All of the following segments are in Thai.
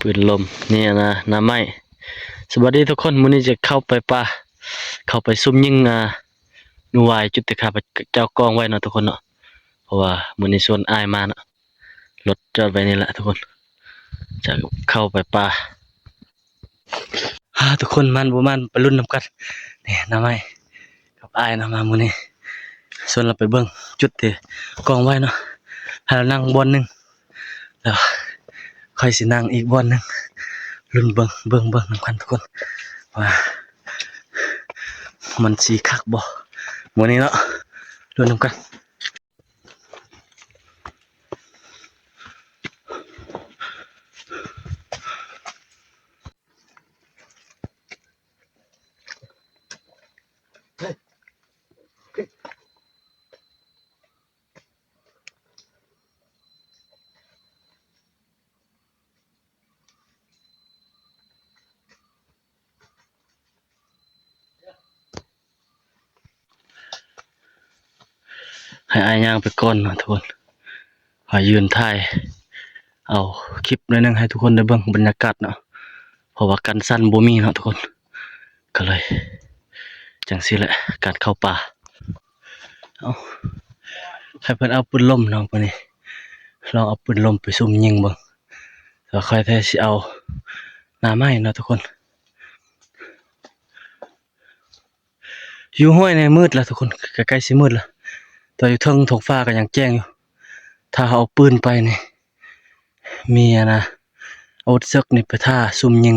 ปืนลมนี่นะน้ำไม้สวัสดีทุกคนมื้อนี้จะเข้าไปป่าเข้าไปซุ่มยิงหนูวายจุดที่ข้าพเจ้ากองไว้เนาะทุกคนเนาะเพราะว่ามื้อนี้ชวนอ้ายมาเนาะรถจอดไว้นี่แหละทุกคนจะเข้าไปป่าทุกคนมันบ่มันไปลุ้นนำกันนี่น้ำไม้กับอ้ายนะมามื้อนี้ชวนเราไปเบิ่งจุดที่กองไว้เนาะให้เรานั่งบอนหนึงแล้วค่อยสินั่งอีกบอนหนึงลุ้นเบิ่งนำกันทุกคนว่ามันสิคักบ่มื้อนี้เนาะลุ้นนำกันให้อ้ายย่างไปก่อนเนาะทุกคนขอยืนถ่ายเอาคลิปหน่อยนึงให้ทุกคนได้เบิ่งบรรยากาศเนาะเพราะว่ากันสั้นบ่มีเนาะทุกคนก็เลยจังซี่แหละการเข้าป่าเอาให้เพิ่นเอาปืนลมเนาะมื้อนี้ลองเอาปืนลมไปซุ่มยิงเบิ่งแล้วค่อยแท้สิเอาหน้าไม้เนาะทุกคนอยู่ห้วยในมืดแล้วทุกคนใกล้ๆสิมืดแล้วแต่อยู่เทิงท้องฟ้าก็ยังแจ้งอยู่ถ้าเอาปืนไปนี่มีนะเอาเชือกนี่ไปท่าซุ่มยิง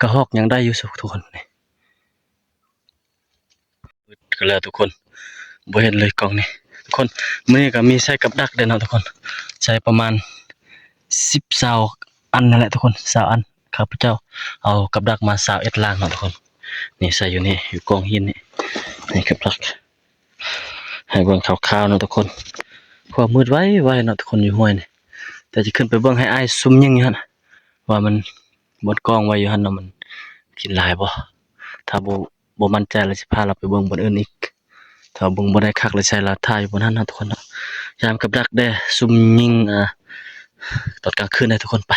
กระหอกยังได้อยู่สุทุกคนนี่ก็แล้วทุกคนบ่เห็นเลยกล้องนี่ทุกคนมื้อนี้ก็มีใส่กับดักเด้อเนาะทุกคนใช้ประมาณ10 20อันนั่นแหละทุกคน20อันข้าพเจ้าเอากับดักมา21ล้านเนาะทุกคนนี่ใส่อยู่นี่อยู่กองหินนี่กับดักให้เบิ่งคร่าวๆเนาะทุกคนเพราะมืดไว้เนาะทุกคนอยู่ห้วยนี่แต่จะขึ้นไปเบิ่งให้อ้ายซุ่มยิงอยู่หั่นว่ามันบดกองไว้อยู่หั่นเนาะมันกินหลายบ่ถ้าบ่มั่นใจแล้วสิพาเราไปเบิ่งบนอื่นอีกถ้าเบิ่งบ่ได้คักเลยใช้ลาท่าอยู่บนนั้นนะทุกคนเนาะยามกับดักแด้ซุ่มยิงตอนกลางคืนได้ทุกคนไป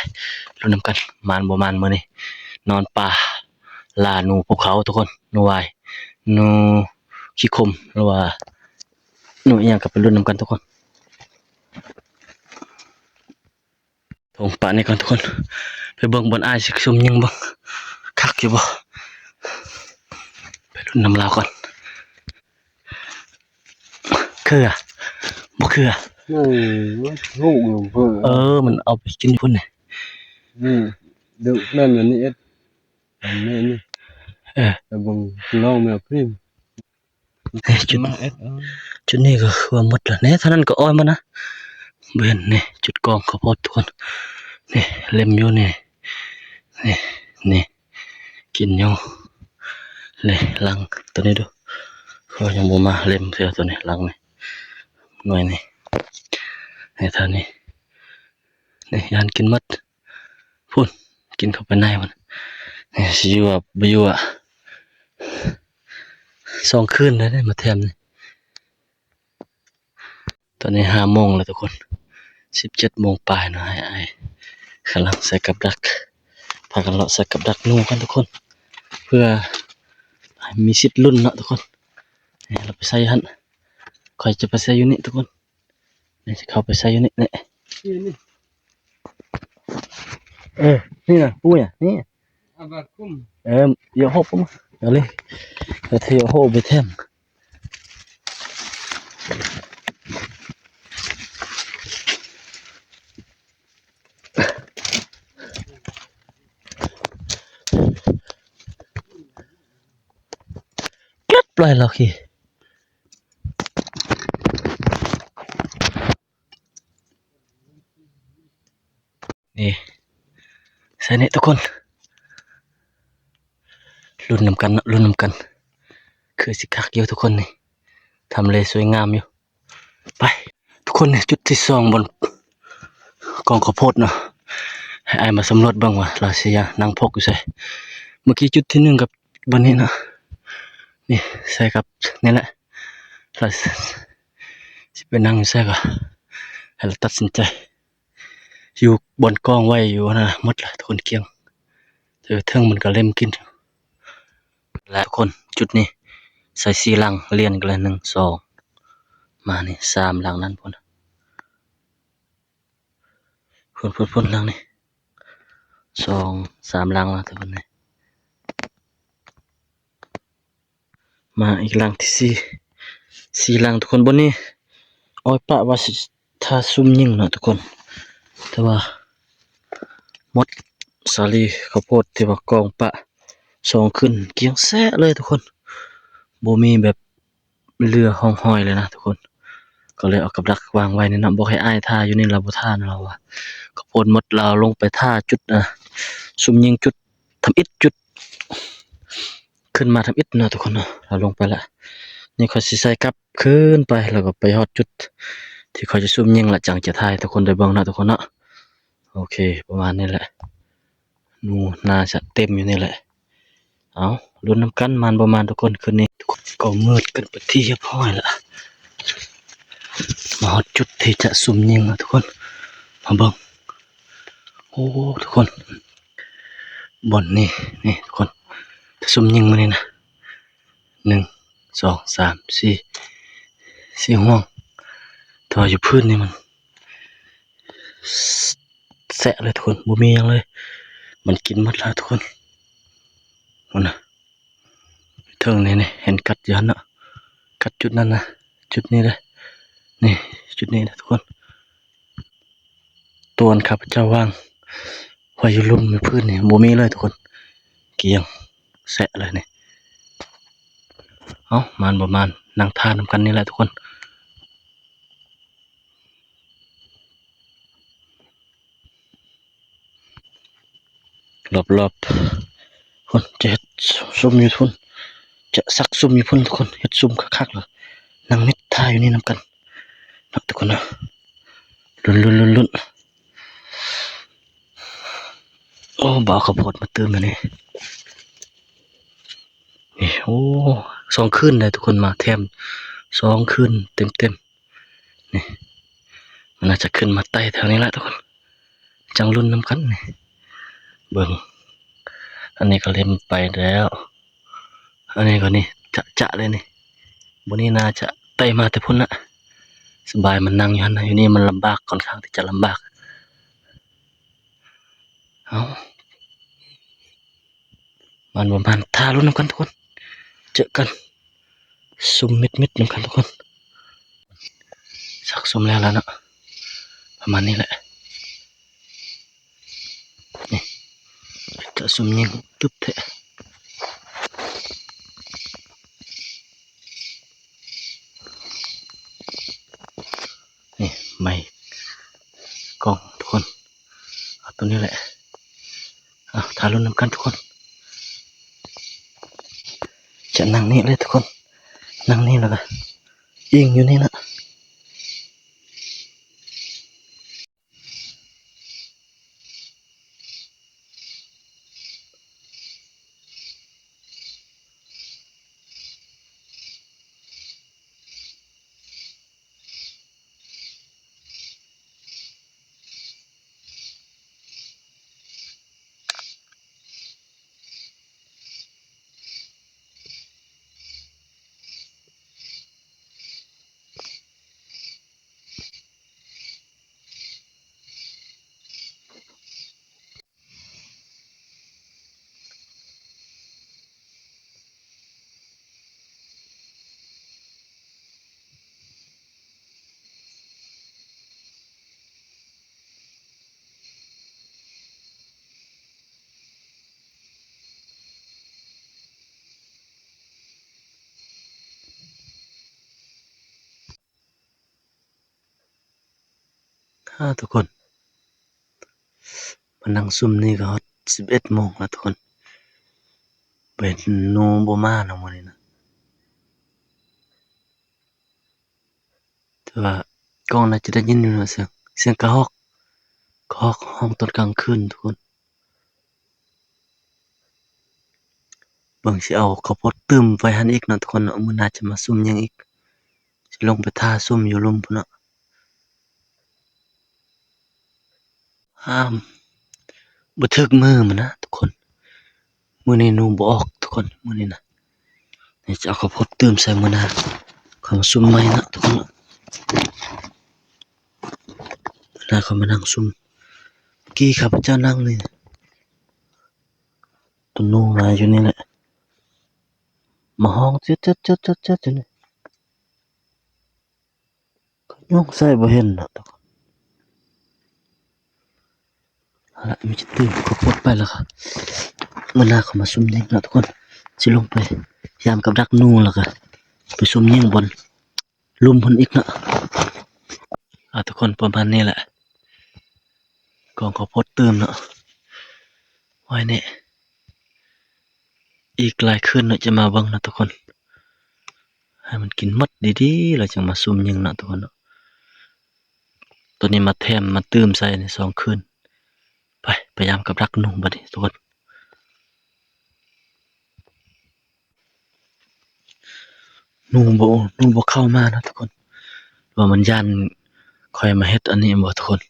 ลุ้นนำกันมานบ่มานมื้อนี้นอนป่าล่าหนูภูเขาทุกคนหนูวายหนูขี้คมหรือว่าหนูอีหยังก็ไปลุ้นนำกันทุกคนทงป่านี่ก่อนทุกคนไปเบิ่งบนอ้ายสิซุ่มยิงเบิ่งคักอยู่บ่ไปลุ้นนำลาวก่อนคือบ่คืองูอยู่เพื่อมันเอาไปกินพุ่นนี่นี่ดูนั่นอันนี้อันนี้นี่แต่บางลองแมวพริมจุดจุดนี้ก็คือหมดแล้วเนี่ยเท่านั้นก็อ้อยมานะเบิ่นนี่จุดกองข้าวโพดทุกคนนี่เล็มอยู่นี่กินอยู่เลยลังตัวนี้ดูเขายังบ่มาเล็มเสือตัวนี้ลังนี่หน่วยนี่เท่านี้นี่ยานกินหมดพุ่นกินเข้าไปในมันนี่สิอยู่บ่อยู่2 คืนแล้วได้มาแถมนี่ตอนนี้5 โมงแล้วทุกคน17 โมงปลายเนาะให้กำลังใส่กับดักพากันเลาะใส่กับดักนูกันทุกคนเพื่อมีสิทธิ์ลุ้นเนาะทุกคนนี่เราไปใส่หั่นคอยจะไปใส่อยู่นี่ทุกคนนี่จะเข้าไปใส่อยู่นี่นี่นี่นะปุ้ยนี่อาบาคุ้มเดี๋ยวหอบผมเดี๋ยวเลยเดี๋ยวเที่ยวหอบไปแทมกลัดปล่อยเราขี้นี่ใส่นี่ทุกคนลุ้นนำกันลุ้นนำกันคือสิคักอยู่ทุกคนนี่ทำเลสวยงามอยู่ไปทุกคนนี่จุดที่2บนกองข้าวโพดเนาะให้ไอ้มาสำรวจบ้างว่าเราเสียนั่งพกอยู่ใส่เมื่อกี้จุดที่1กับบนนี้เนาะนี่ใส่กับนี่แหละเราสิไปนั่งอยู่ใส่ก็ให้เราตัดสินใจ อยู่บนกองไว้อยู่นะหมดละทุกคนเกลี้ยงเทิงมันก็เล่มกินและทุกคนจุดนี้ใส่4ลังเรียนกันเลย1 2มานี่3ลังนั้นพุ่นพุ่นลังนี่2 3ลังแล้วทุกคนนี่มาอีกลังที่4ลังทุกคนบนนี้อ้อยปะว่าสิถ้าซุ่มยิงเนาะทุกคนแต่ว่าหมดสาลีข้าวโพดที่ว่ากองปะขึ้นเกลี้ยงแซะเลยทุกคนบ่มีแบบเรือห้องห้อยเลยนะทุกคนก็เลยเอากับดักวางไว้นี่นะบอกให้อ้ายท่าอยู่นี่เราบ่ท่านะเราอะข้าวโพดหมดเราลงไปท่าจุดซุ่มยิงจุดทำอิฐจุดขึ้นมาทำอิฐนะทุกคนเนาะเราลงไปละนี่เขาสิใส่กลับขึ้นไปแล้วก็ไปฮอดจุดที่เขาจะซุ่มยิงละจังจะถ่ายทุกคนได้เบิ่งนะทุกคนเนาะโอเคประมาณนี้แหละนูน่าจะเต็มอยู่นี่แหละเอาลุ้นน้ำกันมันประมาณทุกคนคืนนี้ทุกคนก็มืดกันไปที่เรียบร้อยละมาฮอดจุดที่จะซุ่มยิงนะทุกคนมาเบิ่งโอ้ทุกคนบ่อนนี่ทุกคนจะซุ่มยิงมานี่นะ1 2 3 4ห่วงแต่ว่าอยู่พื้นนี่มันแสะเลยทุกคนบ่มีหยังเลยมันกินหมดแล้วทุกคนนั่นนะเทิงนี่เห็นกัดยันเนาะกัดจุดนั้นนะจุดนี้เลยนี่จุดนี้นะทุกคนตัวข้าพเจ้าว่างไว้อยู่ลุ่มอยู่พื้นนี่บ่มีเลยทุกคนเกลียงแสะเลยนี่เอามันประมาณนั่งทานนำกันนี่แหละทุกคนรอบๆคนจะเฮ็ดซุ่มอยู่ทุกคนจะซักซุ่มอยู่พุ่นทุกคนเฮ็ดซุ่มคักๆเลยนั่งนิดท่าอยู่นี่นำกันนะทุกคนนะลุ้นโอ้บ่าวข้าวโพดมาเติมมานี่นี่โอ้2 คืนเลยทุกคนมาแถม2 คืนเต็มนี่มันน่าจะขึ้นมาไต่แถวนี้แหละทุกคนจังลุ้นนำกันนี่เบิ่งอันนี้ก็เล่มไปแล้วอันนี้ก็นี่จะเลยนี่บนนี้น่าจะไต่มาแต่พุ่นละสบายมันนั่งอยู่หั่นนะอยู่นี่มันลำบากค่อนข้างที่จะลำบากเอามันประมาณท่าลุ้นนำกันทุกคนเจอกันซุ่มมิดนำกันทุกคนสักซุ่มแล้วเนาะประมาณนี้แหละนี่จะซุ่มยิงตึ๊บเถอะนี่ไม่กล้องทุกคนเอาตัวนี้แหละเอาถ่ายรูปนำกันทุกคนจะนั่งนี่เลยทุกคนนั่งนี่แล้วก็ยิงอยู่นี่นะทุกคนมานั่งซุ่มนี่ก็11 โมงแล้วทุกคนเป็นโนโบมาเนาะมื้อนี้นะแต่ว่ากล้องน่าจะได้ยินอยู่นะเสียงกระฮอกห้องตอนกลางคืนทุกคนเบิ่งสิเอาข้าวโพดตึมไว้หั่นอีกเนาะทุกคนเนาะมื้อหน้าจะมาซุ่มหยังอีกสิลงไปท่าซุ่มอยู่ลุ่มพุ่นเนาะ ห้ามบ่ถึกมือมันนะทุกคนมื้อนี้หนูบ่ออกทุกคนมื้อนี้นะนี่จะเอาข้าวโพดตื้มใส่มื้อหน้าเข้ามาซุ่มใหม่นะทุกคนมื้อหน้าเขามานั่งซุ่มกี้ข้าพเจ้านั่งนี่นะตัวหนูมาอยู่นี่แหละมาห้องเจ๊ดอยู่นี่ก็ย่องใส่บ่เห็นนะทุกคนเอาละมีจะตื้มข้าวโพดไปแล้วค่ะมื้อหน้าเขามาซุ่มยิงนะทุกคนสิลงไปยามกับดักหนูแล้วก็ไปซุ่มยิงบอลลุมเพิ่นอีกนะทุกคนประมาณนี้แหละกองข้าวโพดตื้มเนาะไว้เนี่ยอีกหลายคืนเนาะจะมาเบิ่งนะทุกคนให้มันกินหมดดีๆแล้วจึงมาซุ่มยิงนะทุกคนเนาะตัวนี้มาแถมมาตื้มใส่ใน2 คืนไปพยายามกับดักหนูบัดนี้ทุกคนหนูบ่เข้ามานะทุกคนว่ามันย่านคอยมาเฮ็ดอันนี้บ่ทุกคน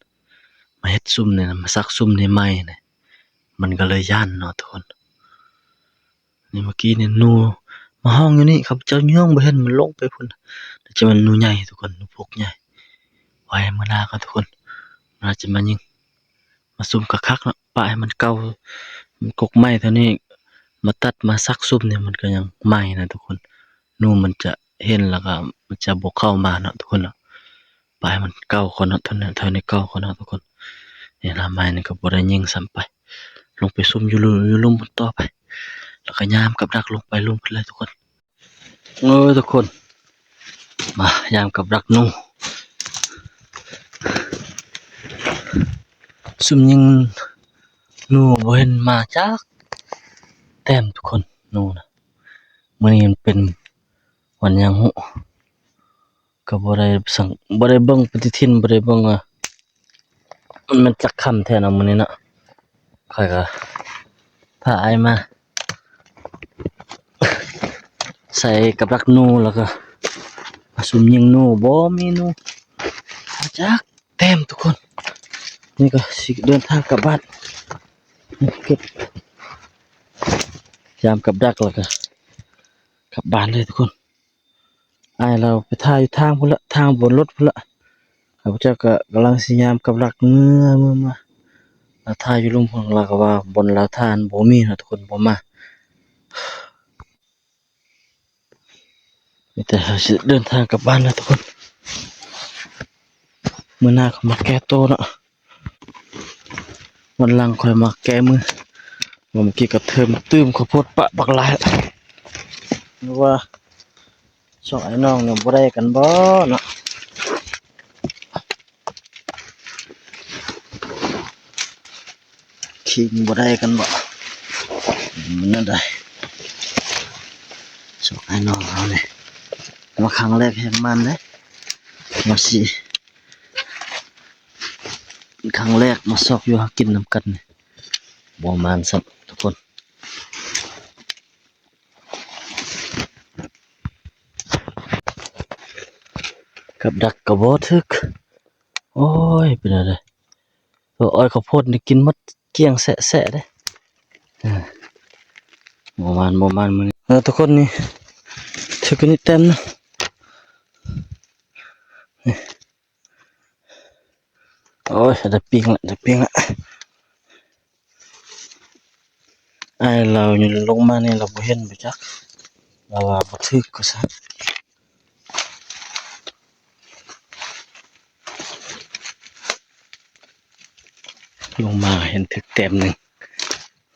มาเฮ็ดซุ่มเนี่ยนะมาซักซุ่มในไม้เนี่ยมันก็เลยย่านเนาะทุกคนนี่เมื่อกี้เนี่ยหนูมาห้องอยู่นี่ครับเจ้าย่องบ่เห็นมันลงไปพุ่นแต่จะมันหนูใหญ่ทุกคนหนูพวกใหญ่ไว้มื้อหน้าก็ทุกคนน่าจะมายิงมาซุ่มคักๆเนาะปะให้มันเก่ามันกกไม้เท่านี้มาตัดมาซักซุ่มเนี่ยมันก็ยังใหม่นะทุกคนหนูมันจะเห็นแล้วก็มันจะบ่เข้ามาเนาะทุกคนเนาะปะให้มันเก่าคนเนาะเท่านี้เก่าคนเนาะทุกคนนี่ล่ะไม้นี่ก็บ่ได้ยิงซ้ำไปลงไปซุ่มอยู่ลุมบนต่อไปแล้วก็ยามกับดักลงไปลุมกันเลยทุกคนทุกคนมายามกับดักหนูซุ่มยิงหนูบ่เห็นมาจากแต้มทุกคนหนูนะมื้อนี้มันเป็นวันยังหุก็บ่ได้เบิ่งปฏิทินบ่ได้เบิ่งว่ามันจักค่ำแท้เนาะมื้อนี้เนาะข้อยก็พาอ้ายมาใส่กับดักหนูแล้วก็มาซุ่มยิงหนูบ่มีหนูมาจากแต้มทุกคนนี่ก็สิเดินทางกลับบ้านเก็บยามกับดักแล้วก็กลับบ้านเลยทุกคนอ้ายเราไปท่าอยู่ทางพุ่นละทางบนรถพุ่นละข้าพเจ้าก็กำลังสิยามกับดักเมื่อมาเราท่าอยู่ลุมพุ่นเราก็ว่าบนเราท่านบ่มีนะทุกคนบ่มามีแต่เราสิเดินทางกลับบ้านแล้วทุกคนมื้อหน้าเขามาแก้โตเนาะวันหลังค่อยมาแก้มือเมื่อกี้กับเธอมาตื้มข้าวโพดปะบักหลายนึกว่าสองไอ้น้องเนี่ยบ่ได้กันบ่เนาะคิงบ่ได้กันบ่มันนั่นได้สองไอ้น้องเราเนี่ยมาครั้งแรกแห่งมันเด้มาสิครั้งแรกมาซอกอยู่หากินนำกันเนี่ยบ่มานสักทุกคนกับดักกระบ่ทึกโอ้ยเป็นอะไรตัวอ้อยข้าวโพดนี่กินหมดเกลี้ยงแสะเด้บ่มานมื้อนี้ทุกคนนี่ทึกกันนี่เต็มนะโอ้ยได้ปิ้งละไอ้เราอยู่ลงมานี่เราบ่เห็นไปจักเราว่าบ่ทึกก็ซะลงมาเห็นทึกเต็มหนึ่ง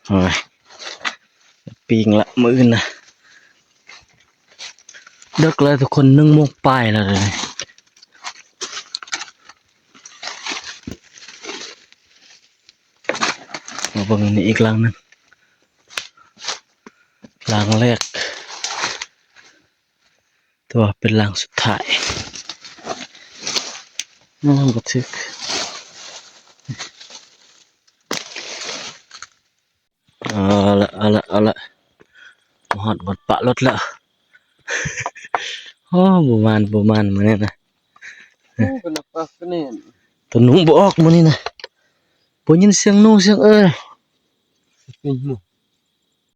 โอ้ยปิ้งละมื้อนะเด็กเลยทุกคน1 โมงปลายแล้วเลยมาเบิ่งนี่อีกหลังนึงหลังแรกตัวเป็นหลังสุดท้ายบ่ทึกเอาละหอดบดปะรถแล้วโอ้บ่มานมื้อนี้นะ เป็นปักนี่ตัวหนูบ่ออกมื้อนี้นะ บ่ยินเสียงหนูเสียงเอ้ย เป็นหมู่